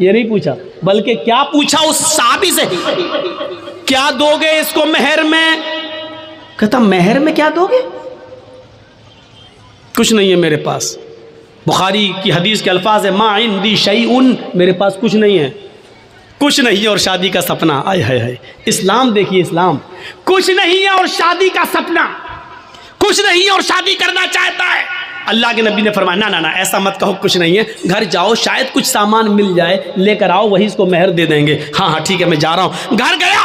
ये नहीं पूछा, बल्कि क्या पूछा उस साहबी से, क्या दोगे इसको मेहर में? कहता मेहर में क्या दोगे? कुछ नहीं है मेरे पास। बुखारी की हदीस के अल्फाज है, मा इंदी शैउन, मेरे पास कुछ नहीं है, कुछ नहीं है और शादी का सपना। आय हाय हाय, इस्लाम देखिए, इस्लाम कुछ नहीं है और शादी का सपना, कुछ नहीं है और शादी करना चाहता है। अल्लाह के नबी ने फरमाया ना ना ना, ऐसा मत कहो, कुछ नहीं है, घर जाओ, शायद कुछ सामान मिल जाए, लेकर आओ, वही इसको मेहर दे देंगे। हाँ हाँ ठीक है, मैं जा रहा हूँ। घर गया,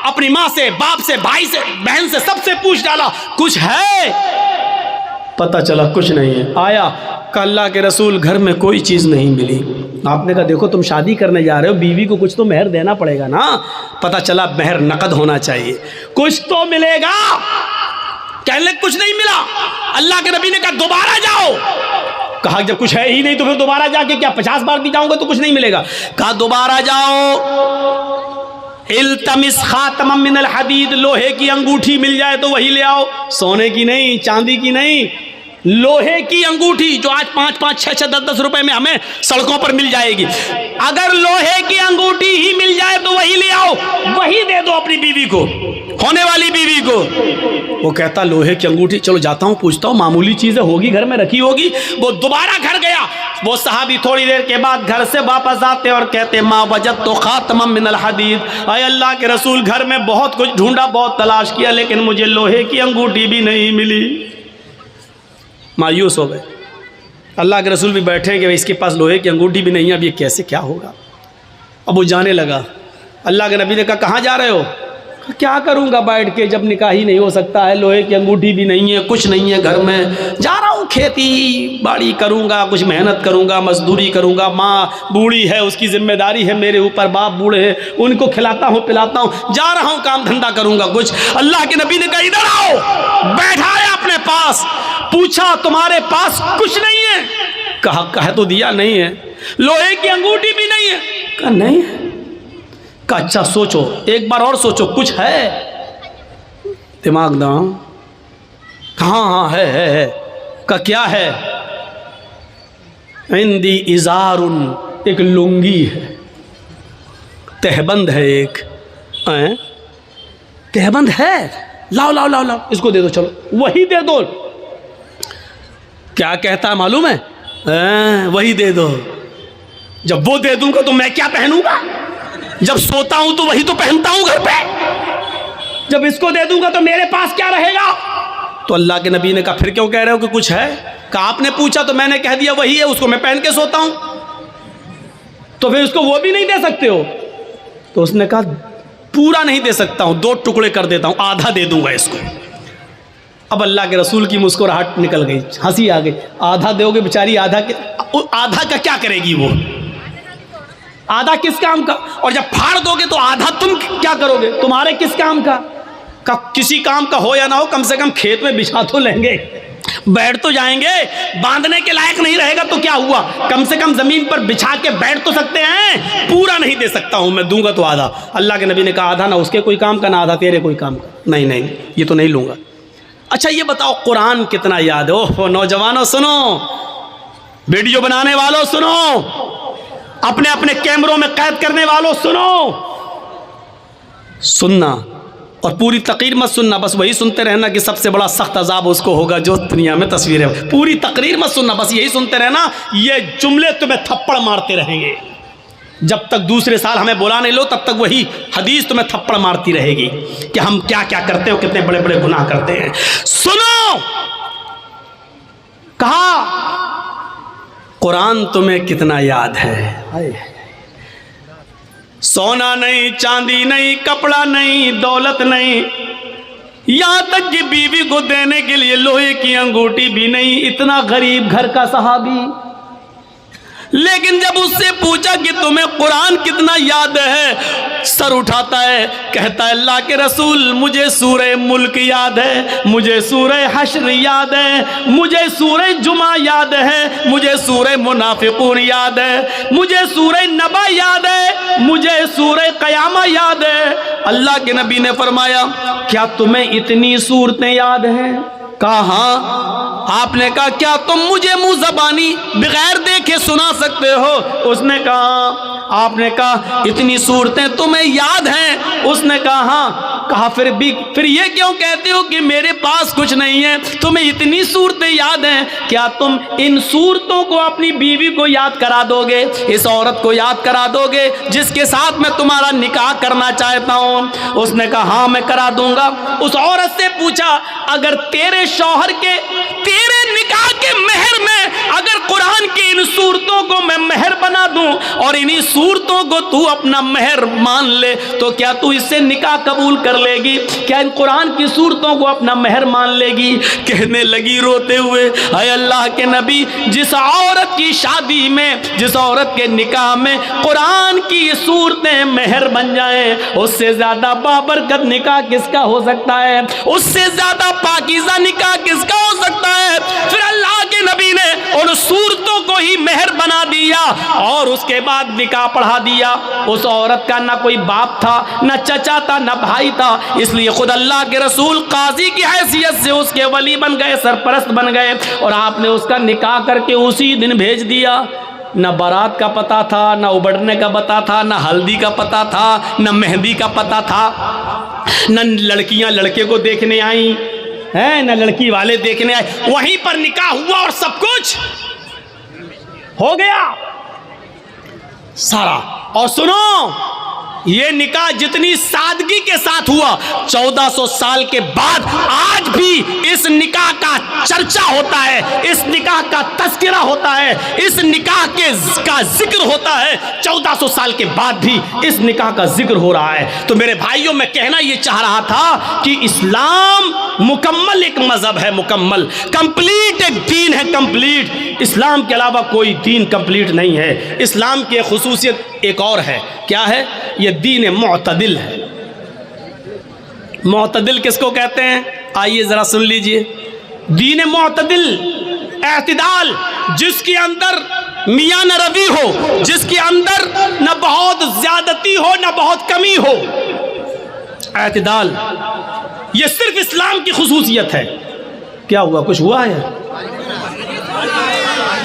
अपनी माँ से, बाप से, भाई से, बहन से, सबसे पूछ डाला, कुछ है? पता चला कुछ नहीं है। आया अल्लाह के रसूल, घर में कोई चीज़ नहीं मिली। आपने कहा देखो तुम शादी करने जा रहे हो, बीवी को कुछ तो मेहर देना पड़ेगा ना। पता चला मेहर नकद होना चाहिए, कुछ तो मिलेगा। कहने लगे कुछ नहीं मिला। अल्लाह के नबी ने कहा दोबारा जाओ। कहा जब कुछ है ही नहीं तो फिर दोबारा जाके क्या 50 बार भी जाऊंगा तो कुछ नहीं मिलेगा। कहा दोबारा जाओ, इल्तमिस खातमम मिनल हदीद, लोहे की अंगूठी मिल जाए तो वही ले आओ, सोने की नहीं, चांदी की नहीं, लोहे की अंगूठी जो आज 5-5, 6-6, 10-10 रुपए में हमें सड़कों पर मिल जाएगी। अगर लोहे की अंगूठी ही मिल जाए तो वही ले आओ, वही दे दो अपनी बीवी को, होने वाली बीवी को। वो कहता लोहे की अंगूठी, चलो जाता हूँ, पूछता हूँ, मामूली चीजें होगी, घर में रखी होगी। वो दोबारा घर गया। वो सहाबी थोड़ी देर के बाद घर से वापस आते और कहते माँ वजद तो खातमम मिनल हदीद, अय अल्लाह के रसूल, घर में बहुत कुछ ढूंढा, बहुत तलाश किया, लेकिन मुझे लोहे की अंगूठी भी नहीं मिली। मायूस हो गए। अल्लाह के रसूल भी बैठे कि इसके पास लोहे की अंगूठी भी नहीं है, अब ये कैसे क्या होगा। अब वो जाने लगा। अल्लाह के नबी ने कहा कहाँ जा रहे हो? क्या करूँगा बैठ के, जब निकाह ही नहीं हो सकता है, लोहे की अंगूठी भी नहीं है, कुछ नहीं है घर में, जा रहा हूँ खेती बाड़ी करूँगा, कुछ मेहनत करूँगा, मजदूरी करूँगा, माँ बूढ़ी है उसकी जिम्मेदारी है मेरे ऊपर, बाप बूढ़े हैं उनको खिलाता हूँ पिलाता हूँ, जा रहा हूँ काम धंधा करूँगा कुछ। अल्लाह के नबी ने कहा इधर आओ, बैठाया अपने पास, पूछा तुम्हारे पास कुछ नहीं है? कहा तो दिया नहीं है। लोहे की अंगूठी भी नहीं है? कहा नहीं है। का अच्छा सोचो, एक बार और सोचो, कुछ है? दिमाग दाओ। कहाँ? हाँ है। का क्या है? इंदी इजारुन, एक लुंगी है, तहबंद है, एक तहबंद है, लाओ लाओ लाओ लाओ, इसको दे दो, चलो वही दे दो। क्या कहता है मालूम है? वही दे दो। जब वो दे दूंगा तो मैं क्या पहनूंगा? जब सोता हूं तो वही तो पहनता हूं घर पे, जब इसको दे दूंगा तो मेरे पास क्या रहेगा? तो अल्लाह के नबी ने कहा फिर क्यों कह रहे हो कि कुछ है? कहा आपने पूछा तो मैंने कह दिया वही है, उसको मैं पहन के सोता हूं, तो फिर उसको वो भी नहीं दे सकते हो? तो उसने कहा पूरा नहीं दे सकता हूं, 2 टुकड़े कर देता हूं, आधा दे दूंगा इसको। अब अल्लाह के रसूल की मुस्कुराहट निकल गई, हंसी आ गई। आधा दोगे बेचारी, आधा का क्या करेगी वो? आधा किस काम का? और जब फाड़ दोगे तो आधा तुम क्या करोगे? तुम्हारे किस काम का? किसी काम का हो या ना हो, कम से कम खेत में बिछा तो लेंगे, बैठ तो जाएंगे। बांधने के लायक नहीं रहेगा तो क्या हुआ, कम से कम जमीन पर बिछा के बैठ तो सकते हैं। पूरा नहीं दे सकता हूं मैं, दूंगा तो आधा। अल्लाह के नबी ने कहा आधा ना उसके कोई काम का, ना आधा तेरे कोई काम का। नहीं नहीं, ये तो नहीं लूंगा। अच्छा ये बताओ कुरान कितना याद है? ओह नौजवानों सुनो, वीडियो बनाने वालों सुनो, अपने अपने कैमरों में कैद करने वालों सुनो, सुनना और पूरी तकरीर मत सुनना, बस वही सुनते रहना कि सबसे बड़ा सख्त अजाब उसको होगा जो दुनिया में तस्वीरें। पूरी तकरीर मत सुनना, बस यही सुनते रहना, ये जुमले तुम्हें थप्पड़ मारते रहेंगे। जब तक दूसरे साल हमें बुला नहीं लो तब तक वही हदीस तुम्हें थप्पड़ मारती रहेगी कि हम क्या क्या करते हो, कितने बड़े बड़े गुनाह करते हैं। सुनो, कहा कुरान तुम्हें कितना याद है? सोना नहीं, चांदी नहीं, कपड़ा नहीं, दौलत नहीं, यहां तक कि बीवी को देने के लिए लोहे की अंगूठी भी नहीं। इतना गरीब घर का सहाबी, लेकिन जब उससे पूछा कि तुम्हें कुरान कितना याद है, सर उठाता है, कहता है अल्लाह के रसूल मुझे सूरह मुल्क याद है, मुझे सूरह हश्र याद है, मुझे सूरह जुमा याद है, मुझे सूरह मुनाफिकून याद है, मुझे सूरह नबा याद है, मुझे सूरह क़यामा याद है। अल्लाह के नबी ने फरमाया क्या तुम्हें इतनी सूरतें याद हैं? कहा हाँ। आपने कहा क्या तुम मुझे मुंह ज़बानी बगैर देखे सुना सकते हो? उसने कहा। आपने कहा इतनी सूरतें तुम्हें याद हैं? उसने कहा हाँ। कहा फिर ये क्यों कहते हो कि मेरे पास कुछ नहीं है? तुम्हें इतनी सूरतें याद हैं, क्या तुम इन सूरतों को अपनी बीवी को याद करा दोगे? इस औरत को याद करा दोगे जिसके साथ मैं तुम्हारा निकाह करना चाहता हूं? उसने कहा हाँ मैं करा दूंगा। उस औरत से पूछा अगर तेरे शौहर के तेरे निकाह के मेहर में अगर कुरान की इन सूरतों को मैं मेहर बना दूं और इन्हीं सूरतों को तू अपना मेहर मान ले तो क्या तू इससे निकाह कबूल कर लेगी? क्या इन कुरान की सूरतों को अपना मेहर मान लेगी? कहने लगी रोते हुए, अय अल्लाह के नबी, जिस औरत की शादी में, जिस औरत के निकाह में कुरान की सूरतें मेहर बन जाएं, उससे ज्यादा बाबरकत निकाह किसका हो सकता है? उससे ज्यादा पाकीज़ा निकाह किसका हो सकता है? फिर अल्लाह के नबी ने उन सूरतों को ही मेहर बना दिया और उसके बाद निकाह पढ़ा दिया। उस औरत का ना कोई बाप था, ना चचा था, ना भाई था, इसलिए खुद अल्लाह के रसूल काजी की हैसियत से उसके वली बन गए, सरपरस्त बन गए और आपने उसका निकाह करके उसी दिन भेज दिया। न बारात का पता था, न उबड़ने का पता था, न हल्दी का पता था, न मेहंदी का पता था, न लड़कियां लड़के को देखने आई हैं, न लड़की वाले देखने आए। वहीं पर निकाह हुआ और सब कुछ हो गया सारा। और सुनो, ये निकाह जितनी सादगी के साथ हुआ, 1400 साल के बाद आज भी इस निकाह का चर्चा होता है, इस निकाह का तज़किरा होता है, इस निकाह का जिक्र होता है। 1400 साल के बाद भी इस निकाह का जिक्र हो रहा है। तो मेरे भाइयों, मैं कहना ये चाह रहा था कि इस्लाम मुकम्मल एक मजहब है, मुकम्मल कंप्लीट एक दीन है, कंप्लीट। इस्लाम के अलावा कोई दीन कंप्लीट नहीं है। इस्लाम की खुसूसियत एक और है, क्या है? ये दीन मुअतदिल है। मुअतदिल किसको कहते हैं? आइए जरा सुन लीजिए। दीन मुअतदिल, एतदाल, जिसके अंदर मियां न रवी हो, जिसके अंदर न बहुत ज्यादती हो न बहुत कमी हो, एतदाल, ये सिर्फ इस्लाम की खुसूसियत है। क्या हुआ? कुछ हुआ है?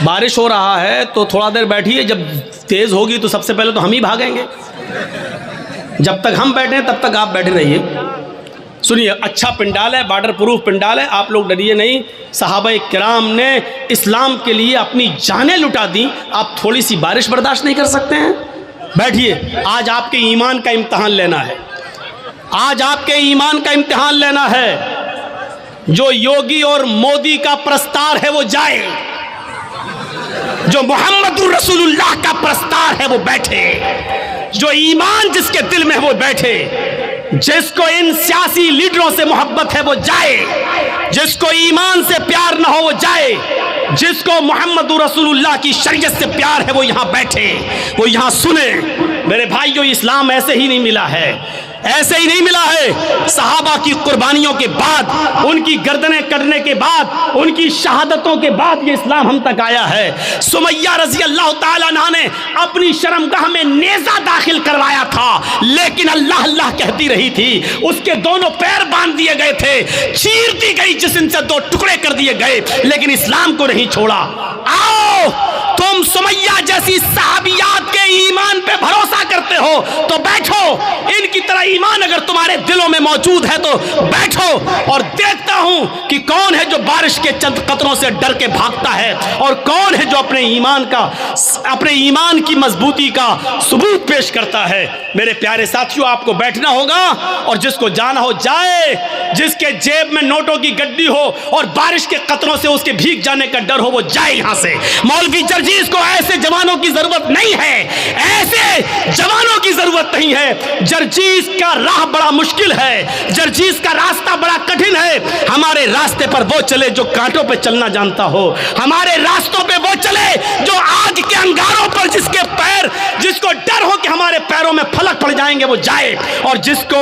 बारिश हो रहा है तो थोड़ा देर बैठिए, जब तेज होगी तो सबसे पहले तो हम ही भागेंगे। जब तक हम बैठे तब तक आप बैठे रहिए। सुनिए, अच्छा पंडाल है, वाटर प्रूफ पंडाल है, आप लोग डरिए नहीं। सहाबा किराम ने इस्लाम के लिए अपनी जानें लुटा दी। आप थोड़ी सी बारिश बर्दाश्त नहीं कर सकते हैं? बैठिए, आज आपके ईमान का इम्तहान लेना है। आज आपके ईमान का इम्तिहान लेना है। जो योगी और मोदी का प्रस्तार है वो जाए, जो मोहम्मदुर रसूलुल्लाह का प्रस्तार है वो बैठे, जो ईमान जिसके दिल में है वो बैठे, जिसको इन सियासी लीडरों से मोहब्बत है वो जाए, जिसको ईमान से प्यार ना हो वो जाए, जिसको मोहम्मदुर रसूलुल्लाह की शरीयत से प्यार है वो यहाँ बैठे, वो यहाँ सुने। मेरे भाइयों, इस्लाम ऐसे ही नहीं मिला है, ऐसे ही नहीं मिला है। सहाबा की कुर्बानियों के बाद, उनकी गर्दनें कटने के बाद, उनकी शहादतों के बाद ये इस्लाम हम तक आया है। सुमैया रजी अल्लाह ताला अन्हा ने अपनी शर्मगाह में नेज़ा दाखिल करवाया था, लेकिन अल्लाह अल्लाह कहती रही थी। उसके दोनों पैर बांध दिए गए थे, चीर दी गई, जिस्म से दो टुकड़े कर दिए गए, लेकिन इस्लाम को नहीं छोड़ा। आओ, तुम सुमैया जैसी सहाबियात के ईमान पे भरोसा करते हो तो बैठो, इनकी तरह ईमान अगर तुम्हारे दिलों में मौजूद है तो बैठो और देखता हूं कि कौन है जो बारिश के चंद कतरों से डर के भागता है और कौन है जो अपने ईमान की मजबूती का सबूत पेश करता है। मेरे प्यारे साथियों, आपको बैठना होगा और जिसको जाना हो जाए, जिसके जेब में नोटों की गड्डी हो और बारिश के कतरों से उसके भीग जाने का डर हो वो जाए यहां से। मौलवी जर्जीस को ऐसे जवानों की जरूरत नहीं है, ऐसे जवानों की जरूरत नहीं है। जर्जीस का राह बड़ा मुश्किल है, जर्जीस का रास्ता बड़ा कठिन है। हमारे रास्ते पर वो चले जो कांटों पे चलना जानता हो, हमारे रास्तों पे वो चले जो आग के अंगारों पर जिसको डर हो कि हमारे पैरों में फलक पड़ जाएंगे वो जाए, और जिसको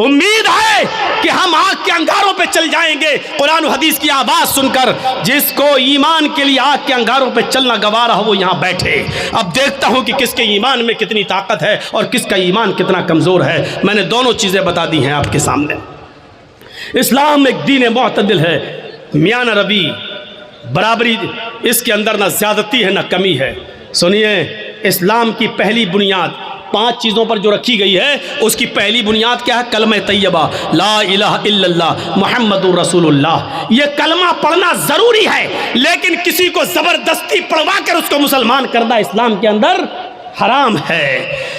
उम्मीद है कि हम आग के अंगारों पे चल जाएंगे कुरान और हदीस की आवाज सुनकर, जिसको ईमान के लिए आग के अंगारों पे चलना गवारा हो वो यहां बैठे। अब देखता हूं कि किसके ईमान में कितनी ताकत है और किसका ईमान कितना कमजोर है। मैंने दोनों चीजें बता दी हैं आपके सामने। इस्लाम एक दीन मुअतदिल है, मियां न रवी, बराबरी, इसके अंदर ना ज़्यादती है ना कमी है। सुनिए, इस्लाम की पहली बुनियाद 5 चीज़ों पर जो रखी गई है, उसकी पहली बुनियाद क्या है? कलमा तैयबा, ला इलाहा इल्लल्लाह मुहम्मदुर रसूलुल्लाह। ये कलमा पढ़ना ज़रूरी है, लेकिन किसी को ज़बरदस्ती पढ़वा कर उसको मुसलमान करना इस्लाम के अंदर हराम है।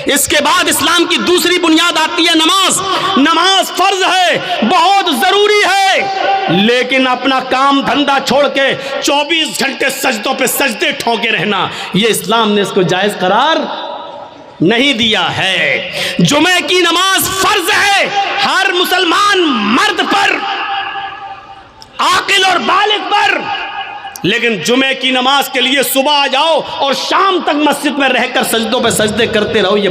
इसके बाद इस्लाम की दूसरी बुनियाद आती है नमाज। नमाज फर्ज है, बहुत ज़रूरी है, लेकिन अपना काम धंधा छोड़ के 24 घंटे सजदों पे सजदे ठोके रहना, ये इस्लाम ने इसको जायज़ करार नहीं दिया है। जुमे की नमाज फर्ज है हर मुसलमान मर्द पर, आकिल और बालिग पर, लेकिन जुमे की नमाज के लिए सुबह आ जाओ और शाम तक मस्जिद में रहकर सजदों पे सजदे करते रहो, ये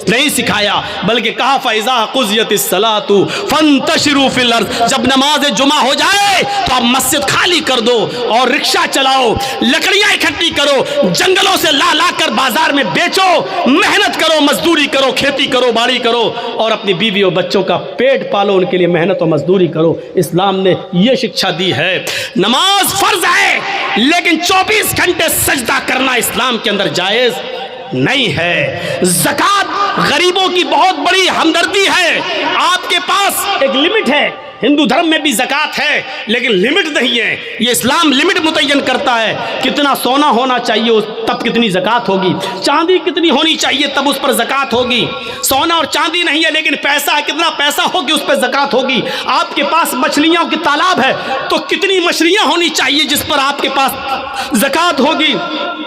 नहीं सिखाया। बल्कि कहा फ़ैज़ा क़ुज़ियतिस सलातु फ़ंतशिरू फ़िल अर्ज़, जब नमाज जुमा हो जाए तो आप मस्जिद खाली कर दो और रिक्शा चलाओ, लकड़ियाँ इकट्ठी करो, जंगलों से ला ला कर बाजार में बेचो, मेहनत करो, मजदूरी करो, खेती करो, बाड़ी करो और अपनी बीवी और बच्चों का पेट पालो, उनके लिए मेहनत और मजदूरी करो। इस्लाम ने ये शिक्षा दी है। नमाज फर्ज है, लेकिन 24 घंटे सजदा करना इस्लाम के अंदर जायज नहीं है। ज़कात गरीबों की बहुत बड़ी हमदर्दी है। आपके पास एक लिमिट है, हिंदू धर्म में भी ज़कात है, लेकिन लिमिट नहीं है। ये इस्लाम लिमिट मुतय्यन करता है, कितना सोना होना चाहिए तब कितनी ज़कात होगी, चांदी कितनी होनी चाहिए तब उस पर ज़कात होगी। सोना और चांदी नहीं है, लेकिन पैसा है, कितना पैसा होगी उस पर ज़कात होगी। आपके पास मछलियों की तालाब है तो कितनी मछलियाँ होनी चाहिए जिस पर आपके पास ज़कात होगी।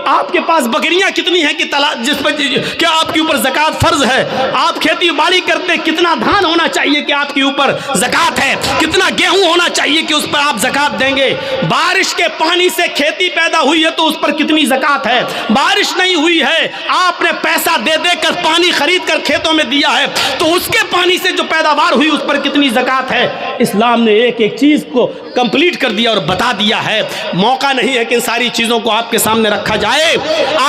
आपके पास बकरियाँ कितनी हैं कि तालाब जिस पर क्या आपके ऊपर ज़कात फ़र्ज है। आप खेती बाड़ी करते, कितना धान होना चाहिए कि आपके ऊपर ज़कात है, कितना गेहूं होना चाहिए कि उस पर आप ज़कात देंगे। बारिश के पानी से खेती पैदा हुई है तो उस पर कितनी ज़कात है। बारिश नहीं हुई है, आपने पैसा दे देकर पानी खरीद कर खेतों में दिया है तो उसके पानी से जो पैदावार हुई उस पर कितनी ज़कात है। इस्लाम ने एक एक चीज़ को कंप्लीट कर दिया और बता दिया है। मौका नहीं है कि इन सारी चीज़ों को आपके सामने रखा जाए।